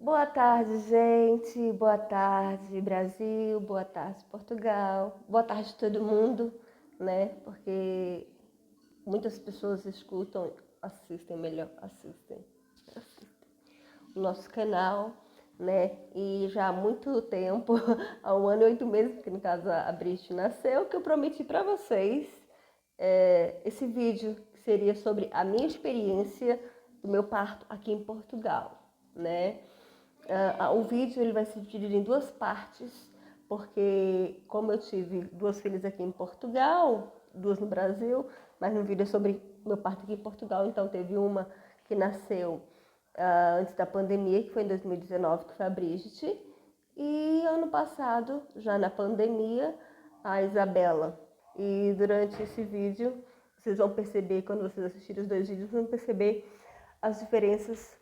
Boa tarde, gente. Boa tarde, Brasil. Boa tarde, Portugal. Boa tarde, todo mundo, né? Porque muitas pessoas escutam, assistem o nosso canal, né? E já há muito tempo, há 1 ano e 8 meses, porque no caso a Brit nasceu, que eu prometi para vocês esse vídeo que seria sobre a minha experiência do meu parto aqui em Portugal, né? O vídeo ele vai se dividir em 2 partes, porque como eu tive 2 filhas aqui em Portugal, 2 no Brasil, mas no vídeo é sobre meu parto aqui em Portugal, então teve uma que nasceu antes da pandemia, que foi em 2019, que foi a Brigitte, e ano passado, já na pandemia, a Isabela. E durante esse vídeo, vocês vão perceber, quando vocês assistirem os 2 vídeos, vocês vão perceber as diferenças.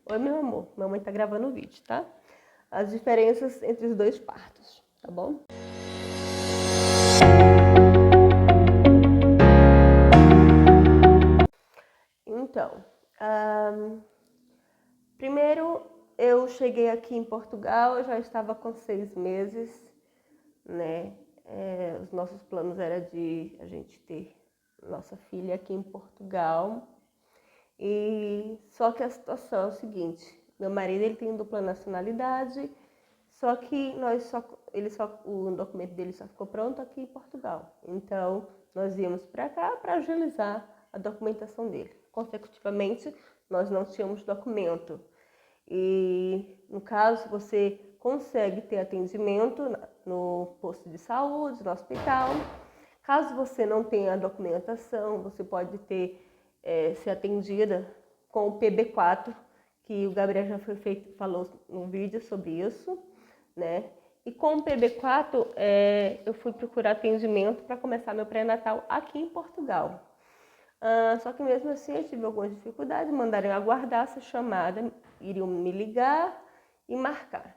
Oi, meu amor, mamãe tá gravando o vídeo, tá? As diferenças entre os 2 partos, tá bom? Então, primeiro eu cheguei aqui em Portugal, eu já estava com 6 meses, né? Os nossos planos era de a gente ter nossa filha aqui em Portugal. E só que a situação é o seguinte: meu marido ele tem dupla nacionalidade, só que o documento dele só ficou pronto aqui em Portugal. Então nós íamos para cá para agilizar a documentação dele. Consecutivamente, nós não tínhamos documento. E no caso, você consegue ter atendimento no posto de saúde, no hospital. Caso você não tenha a documentação, você pode ser atendida com o PB4, que o Gabriel já falou no vídeo sobre isso, né? E com o PB4, eu fui procurar atendimento para começar meu pré-natal aqui em Portugal. Só que mesmo assim eu tive algumas dificuldades, mandaram aguardar essa chamada, iriam me ligar e marcar.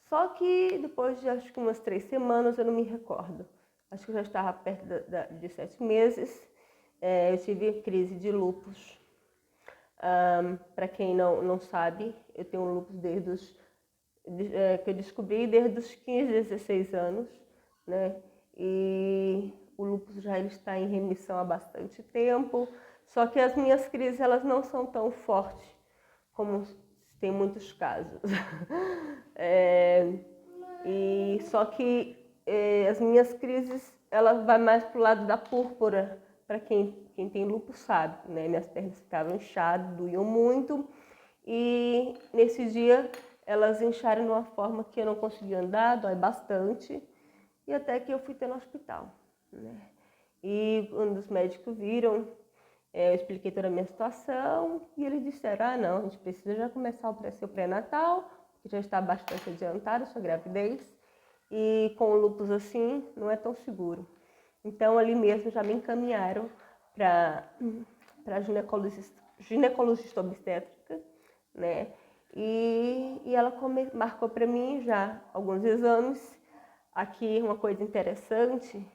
Só que depois de acho que umas 3 semanas, eu não me recordo, acho que eu já estava perto de 7 meses, eu tive crise de lúpus. Para quem não sabe, eu tenho lúpus que eu descobri desde os 15, 16 anos, né? E o lúpus já ele está em remissão há bastante tempo, só que as minhas crises elas não são tão fortes como tem muitos casos. E só que as minhas crises ela vai mais pro lado da púrpura, para quem tem lúpus sabe, né? Minhas pernas ficavam inchadas, doíam muito, e nesse dia elas incharam de uma forma que eu não conseguia andar, dói bastante, e até que eu fui ter no hospital, né? E quando os médicos viram, eu expliquei toda a minha situação e eles disseram: não, a gente precisa já começar o seu pré-natal, que já está bastante adiantado a sua gravidez, e com o lúpus assim não é tão seguro. Então ali mesmo já me encaminharam para ginecologista obstétrica, né? E ela marcou para mim já alguns exames. Aqui uma coisa interessante,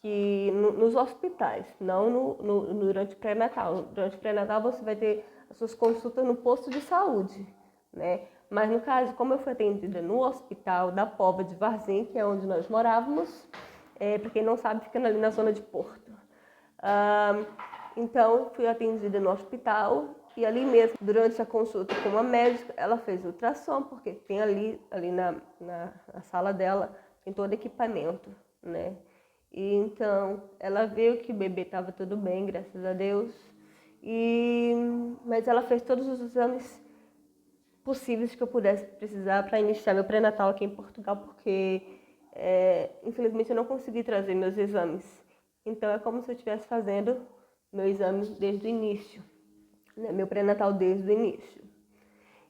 que nos hospitais, não durante o pré-natal. Durante o pré-natal você vai ter as suas consultas no posto de saúde, né? Mas no caso, como eu fui atendida no hospital da Póvoa de Varzim, que é onde nós morávamos, para quem não sabe, fica ali na zona de Porto. Então, fui atendida no hospital e ali mesmo, durante a consulta com uma médica, ela fez ultrassom, porque tem ali na sala dela, tem todo equipamento, né? E então, ela viu que o bebê estava tudo bem, graças a Deus, mas ela fez todos os exames possíveis que eu pudesse precisar para iniciar meu pré-natal aqui em Portugal, porque infelizmente eu não consegui trazer meus exames. Então é como se eu estivesse fazendo meu exame desde o início, né? Meu pré-natal desde o início.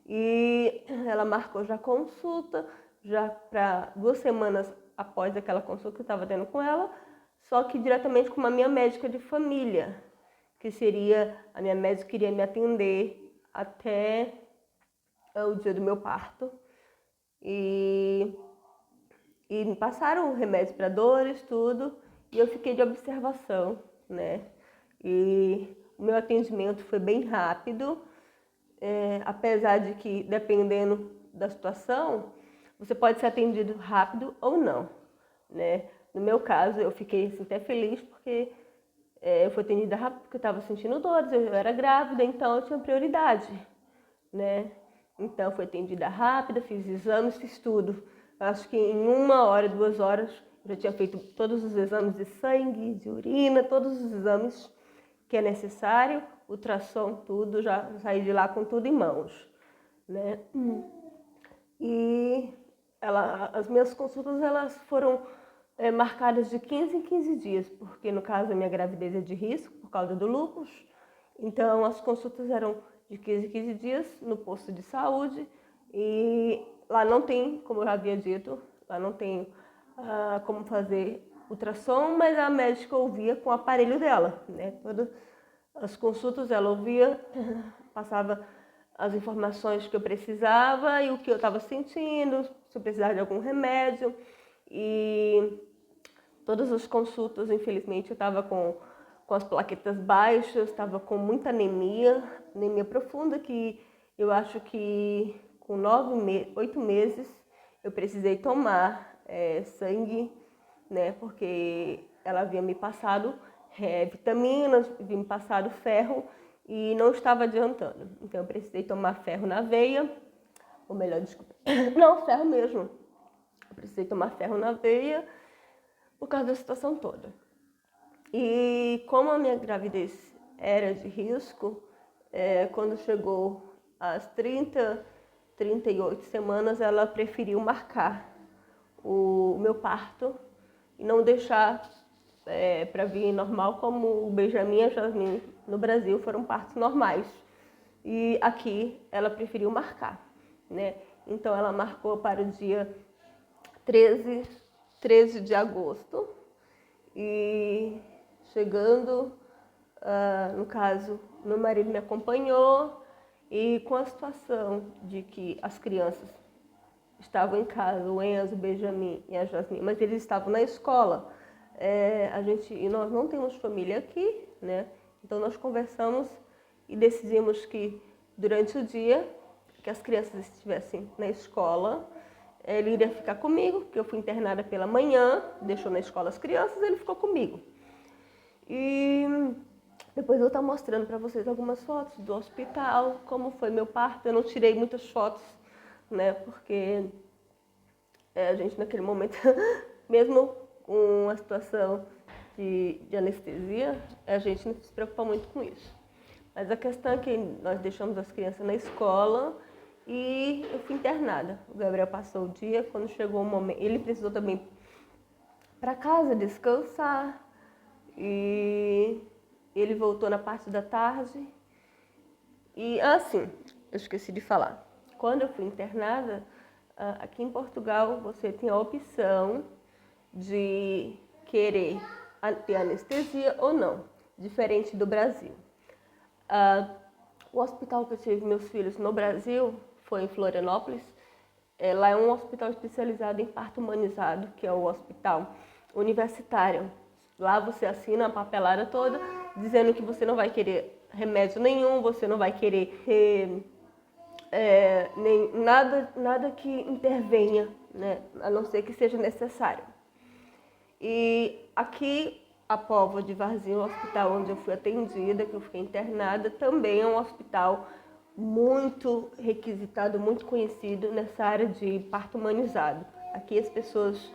E ela marcou já consulta, já para 2 semanas após aquela consulta que eu estava tendo com ela, só que diretamente com a minha médica de família, que seria a minha médica que iria me atender até o dia do meu parto. E me passaram remédios para dores, tudo, e eu fiquei de observação, né? E o meu atendimento foi bem rápido. apesar de que, dependendo da situação, você pode ser atendido rápido ou não, né? No meu caso, eu fiquei assim, até feliz porque eu fui atendida rápido porque eu estava sentindo dores, eu era grávida, então eu tinha prioridade, né? Então, fui atendida rápida, fiz exames, fiz tudo. Acho que em 1 hora, 2 horas, eu já tinha feito todos os exames de sangue, de urina, todos os exames que é necessário, ultrassom, tudo, já saí de lá com tudo em mãos, né? E as minhas consultas, elas foram marcadas de 15 em 15 dias, porque no caso a minha gravidez é de risco por causa do lúpus. Então as consultas eram de 15 em 15 dias no posto de saúde e lá não tem, como eu já havia dito, lá não tem como fazer ultrassom, mas a médica ouvia com o aparelho dela, né? Todas as consultas ela ouvia, passava as informações que eu precisava e o que eu estava sentindo, se eu precisava de algum remédio. E todas as consultas, infelizmente, eu estava com as plaquetas baixas, estava com muita anemia profunda, que eu acho que com 8 meses eu precisei tomar sangue, né? Porque ela havia me passado vitaminas, havia me passado ferro e não estava adiantando. Então eu precisei tomar ferro na veia, ou melhor, desculpa, não, ferro mesmo. Eu precisei tomar ferro na veia por causa da situação toda. E como a minha gravidez era de risco, quando chegou às 38 semanas, ela preferiu marcar o meu parto e não deixar para vir normal, como o Benjamin e a Jasmine no Brasil foram partos normais. E aqui ela preferiu marcar, né? Então ela marcou para o dia 13 de agosto e chegando, no caso, meu marido me acompanhou e com a situação de que as crianças estavam em casa, o Enzo, o Benjamin e a Jasmine, mas eles estavam na escola. E nós não temos família aqui, né? Então nós conversamos e decidimos que durante o dia que as crianças estivessem na escola, ele iria ficar comigo, porque eu fui internada pela manhã, deixou na escola as crianças, ele ficou comigo. E depois eu vou estar mostrando para vocês algumas fotos do hospital, como foi meu parto. Eu não tirei muitas fotos, né? Porque a gente naquele momento, mesmo com a situação de anestesia, a gente não se preocupa muito com isso. Mas a questão é que nós deixamos as crianças na escola e eu fui internada. O Gabriel passou o dia, quando chegou o momento, ele precisou também para casa descansar e ele voltou na parte da tarde. E assim, eu esqueci de falar. Quando eu fui internada, aqui em Portugal você tem a opção de querer ter anestesia ou não, diferente do Brasil. O hospital que eu tive meus filhos no Brasil foi em Florianópolis. Lá é um hospital especializado em parto humanizado, que é o hospital universitário. Lá você assina a papelada toda dizendo que você não vai querer remédio nenhum, você não vai querer nada que intervenha, né? A não ser que seja necessário. E aqui, a Póvoa de Varzim, o hospital onde eu fui atendida, que eu fiquei internada, também é um hospital muito requisitado, muito conhecido nessa área de parto humanizado. Aqui as pessoas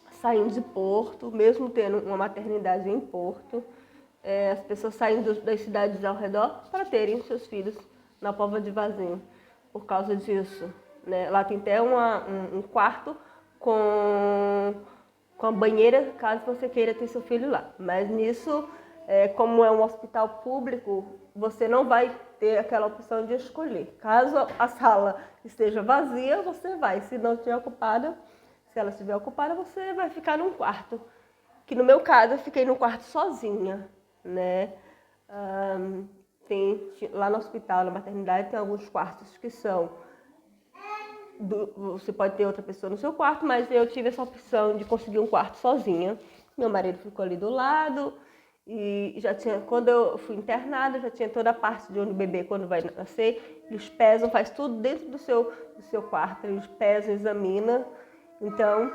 saem de Porto, mesmo tendo uma maternidade em Porto, as pessoas saem das cidades ao redor para terem seus filhos na Póvoa de Varzim, por causa disso, né? Lá tem até um quarto com a banheira, caso você queira ter seu filho lá. Mas nisso, como é um hospital público, você não vai ter aquela opção de escolher. Caso a sala esteja vazia, você vai. Se não estiver ocupada, se ela estiver ocupada, você vai ficar num quarto. Que no meu caso, eu fiquei num quarto sozinha, né? Lá no hospital, na maternidade, tem alguns quartos que são... Você pode ter outra pessoa no seu quarto, mas eu tive essa opção de conseguir um quarto sozinha. Meu marido ficou ali do lado E já tinha, quando eu fui internada, já tinha toda a parte de onde o bebê, quando vai nascer, eles pesam, faz tudo dentro do seu quarto, eles pesam, examinam. Então,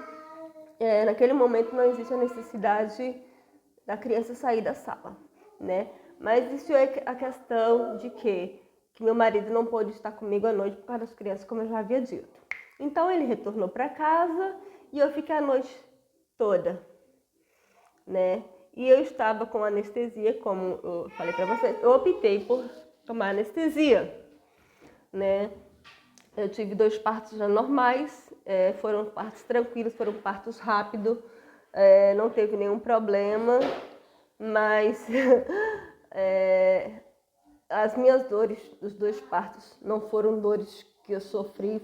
naquele momento não existe a necessidade da criança sair da sala, né? Mas isso é a questão de que meu marido não pôde estar comigo à noite por causa das crianças, como eu já havia dito. Então ele retornou para casa e eu fiquei a noite toda, né? E eu estava com anestesia, como eu falei para vocês. Eu optei por tomar anestesia, né? Eu tive 2 partos já normais, foram partos tranquilos, foram partos rápidos, não teve nenhum problema, mas as minhas dores dos 2 partos não foram dores que eu sofri,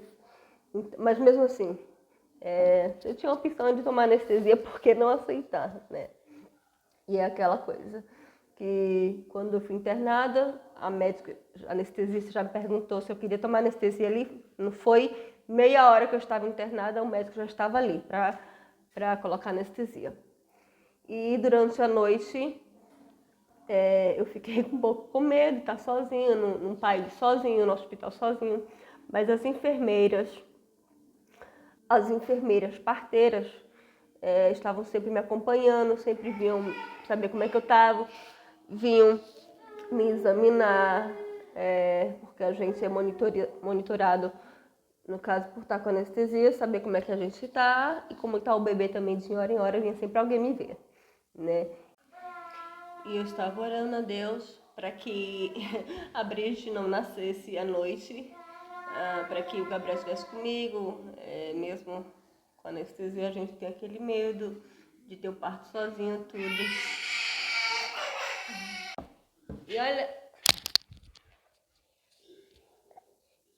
mas mesmo assim, eu tinha a opção de tomar anestesia, por que não aceitar, né? E é aquela coisa que quando eu fui internada, a médica, a anestesista já me perguntou se eu queria tomar anestesia ali. Não foi meia hora que eu estava internada, o médico já estava ali para colocar anestesia. E durante a noite eu fiquei um pouco com medo de estar sozinha, num país sozinho, no hospital sozinho. Mas as enfermeiras parteiras estavam sempre me acompanhando, sempre vinham saber como é que eu estava, vinham me examinar, porque a gente é monitorado, no caso, por estar com anestesia, saber como é que a gente está e como está o bebê também, de hora em hora, vinha sempre alguém me ver, né? E eu estava orando a Deus para que a Brigitte não nascesse à noite, para que o Gabriel estivesse comigo, mesmo com anestesia a gente tem aquele medo de ter o parto sozinho, tudo.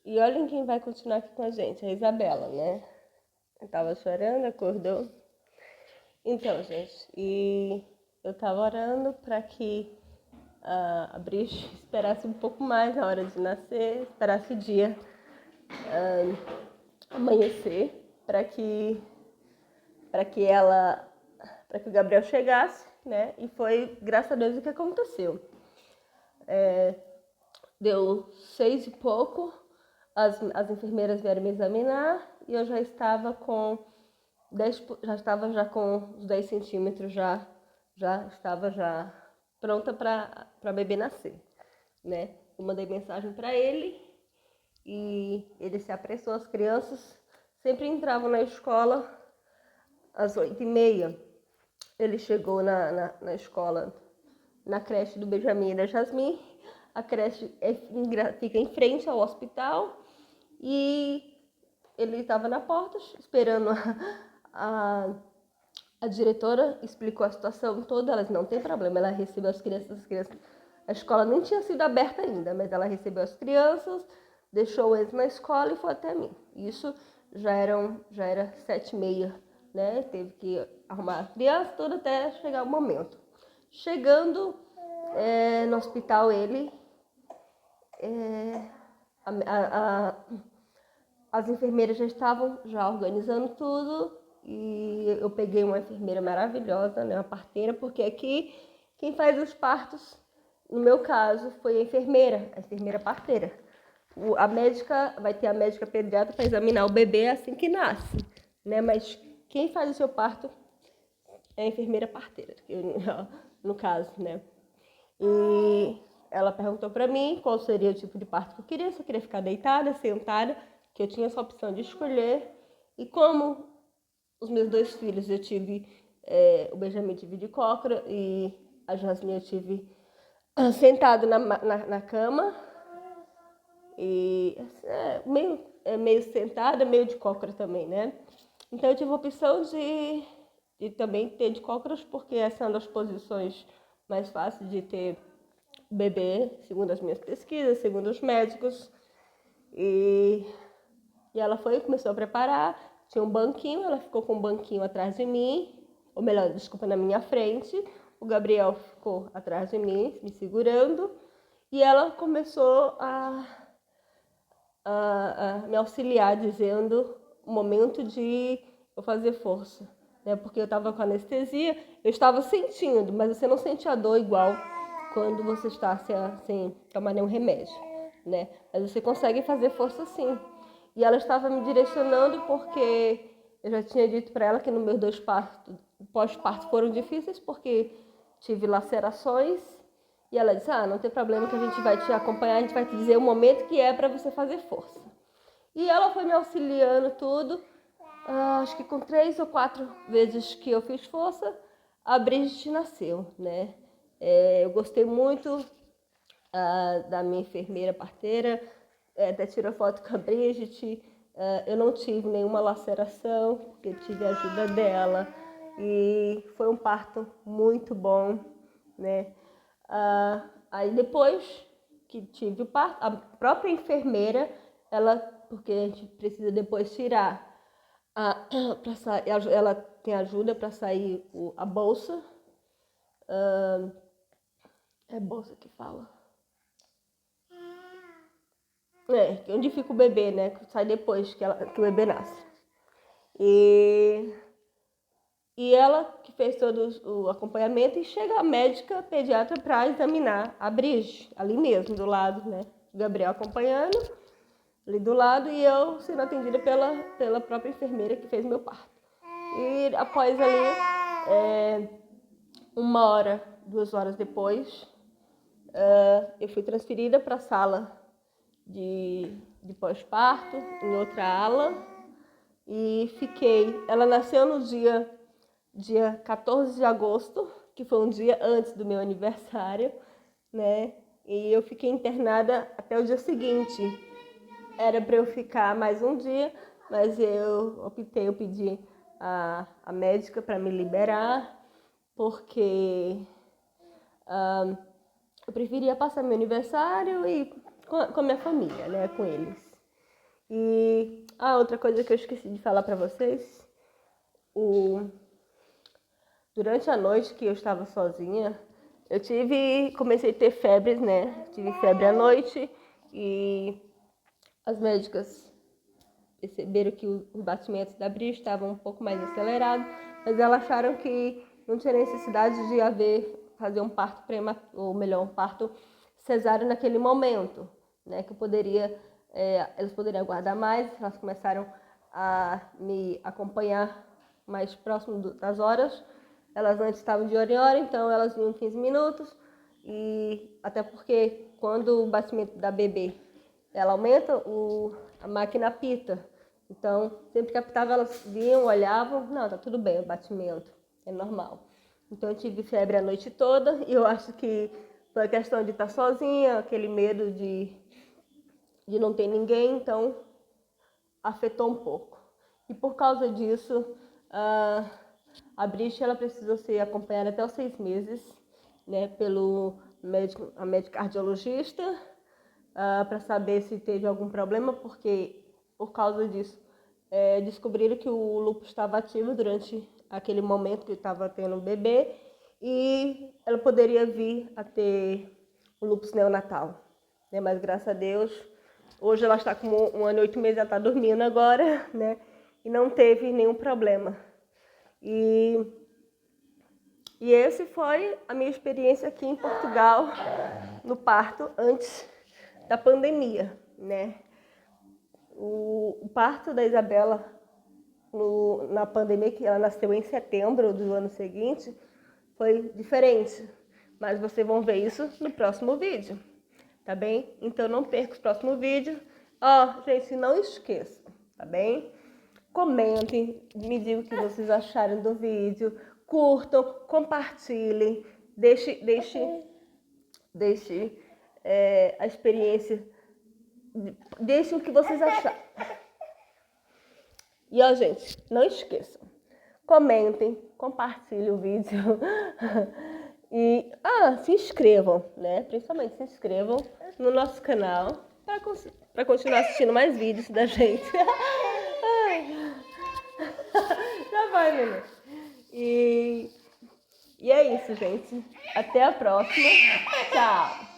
E olhem quem vai continuar aqui com a gente, a Isabela, né? Eu tava chorando, acordou. Então, gente, e eu tava orando para que a Brigitte esperasse um pouco mais a hora de nascer, esperasse o dia amanhecer, para que o Gabriel chegasse, né? E foi, graças a Deus, o que aconteceu. Deu 6 e pouco, as enfermeiras vieram me examinar e eu já estava com 10, já estava já com os 10 centímetros, já estava já pronta para bebê nascer, né? Eu mandei mensagem para ele e ele se apressou. As crianças sempre entravam na escola às 8h30. Ele chegou na escola, na creche do Benjamin e da Jasmine. A creche fica em frente ao hospital e ele estava na porta esperando a diretora, explicou a situação toda. Elas não tem problema, ela recebeu as crianças, a escola nem tinha sido aberta ainda, mas ela recebeu as crianças, deixou eles na escola e foi até mim. Isso já era 7h30, né? Teve que arrumar a criança toda até chegar o momento. Chegando no hospital, ele as enfermeiras já estavam organizando tudo e eu peguei uma enfermeira maravilhosa, né, uma parteira, porque aqui quem faz os partos, no meu caso, foi a enfermeira parteira. A médica, vai ter a médica pediatra para examinar o bebê assim que nasce, né, mas quem faz o seu parto é a enfermeira parteira, no caso, né. E ela perguntou para mim qual seria o tipo de parto que eu queria, se eu queria ficar deitada, sentada, que eu tinha essa opção de escolher. E como os meus 2 filhos, eu tive, o Benjamin tive de cócora e a Jasmine eu tive sentado na cama, e meio sentada, meio de cócora também, né? Então eu tive a opção de também ter de cócoras, porque essa é uma das posições mais fáceis de ter bebê, segundo as minhas pesquisas, segundo os médicos. E ela começou a preparar, tinha um banquinho, ela ficou com um banquinho atrás de mim, ou melhor, desculpa, na minha frente. O Gabriel ficou atrás de mim, me segurando, e ela começou a me auxiliar, dizendo o momento de eu fazer força, né? Porque eu estava com anestesia, eu estava sentindo, mas você não sente a dor igual quando você está sem tomar nenhum remédio, né? Mas você consegue fazer força sim. E ela estava me direcionando porque eu já tinha dito para ela que no meus 2 partos, pós-parto foram difíceis porque tive lacerações. E ela disse, não tem problema que a gente vai te acompanhar, a gente vai te dizer o momento que é para você fazer força. E ela foi me auxiliando tudo. Acho que com 3 ou 4 vezes que eu fiz força, a Brigitte nasceu, né? Eu gostei muito da minha enfermeira parteira, até tirou foto com a Brigitte. Eu não tive nenhuma laceração, porque tive a ajuda dela. E foi um parto muito bom, né? Aí depois que tive o parto, a própria enfermeira, porque a gente precisa depois tirar, ela tem ajuda para sair a bolsa, é bolsa que fala, onde fica o bebê, né, que sai depois que o bebê nasce. E ela que fez todo o acompanhamento, e chega a médica pediatra para examinar a Brigitte, ali mesmo, do lado, né? O Gabriel acompanhando, ali do lado, e eu sendo atendida pela própria enfermeira que fez meu parto. E após ali, 1 hora, 2 horas depois, eu fui transferida para a sala de pós-parto, em outra ala, e fiquei. Ela nasceu no dia 14 de agosto, que foi um dia antes do meu aniversário, né? E eu fiquei internada até o dia seguinte. Era para eu ficar mais um dia, mas eu pedi a médica para me liberar, porque eu preferia passar meu aniversário e com a minha família, né? Com eles. E outra coisa que eu esqueci de falar para vocês, durante a noite que eu estava sozinha, eu comecei a ter febres, né? Tive febre à noite e as médicas perceberam que os batimentos da Bri estavam um pouco mais acelerados, mas elas acharam que não tinha necessidade de fazer um parto prematuro, ou melhor, um parto cesáreo naquele momento, né? Que elas poderiam aguardar mais. Elas começaram a me acompanhar mais próximo das horas. Elas antes estavam de hora em hora, então elas vinham 15 minutos, e até porque quando o batimento da bebê ela aumenta, a máquina apita. Então, sempre que apitava, elas vinham, olhavam, não, tá tudo bem, o batimento é normal. Então, eu tive febre a noite toda, e eu acho que foi a questão de estar sozinha, aquele medo de não ter ninguém, então afetou um pouco. E por causa disso, a Brigitte, ela precisou ser acompanhada até os 6 meses, né, pelo médico cardiologista, para saber se teve algum problema, porque por causa disso descobriram que o lúpus estava ativo durante aquele momento que estava tendo um bebê, e ela poderia vir a ter o lúpus neonatal, né? Mas graças a Deus, hoje ela está com 1 ano e 8 meses, ela está dormindo agora, né? E não teve nenhum problema. E esse foi a minha experiência aqui em Portugal, no parto antes da pandemia, né? O parto da Isabela na pandemia, que ela nasceu em setembro do ano seguinte, foi diferente. Mas vocês vão ver isso no próximo vídeo, tá bem? Então não perca os próximos vídeos. Gente, não esqueçam, tá bem? Comentem, me digam o que vocês acharam do vídeo, curtam, compartilhem, deixe a experiência, deixem o que vocês acharam. E gente, não esqueçam, comentem, compartilhem o vídeo e se inscrevam, né? Principalmente se inscrevam no nosso canal para continuar assistindo mais vídeos da gente. Já vai, Lili. E é isso, gente. Até a próxima. Tchau.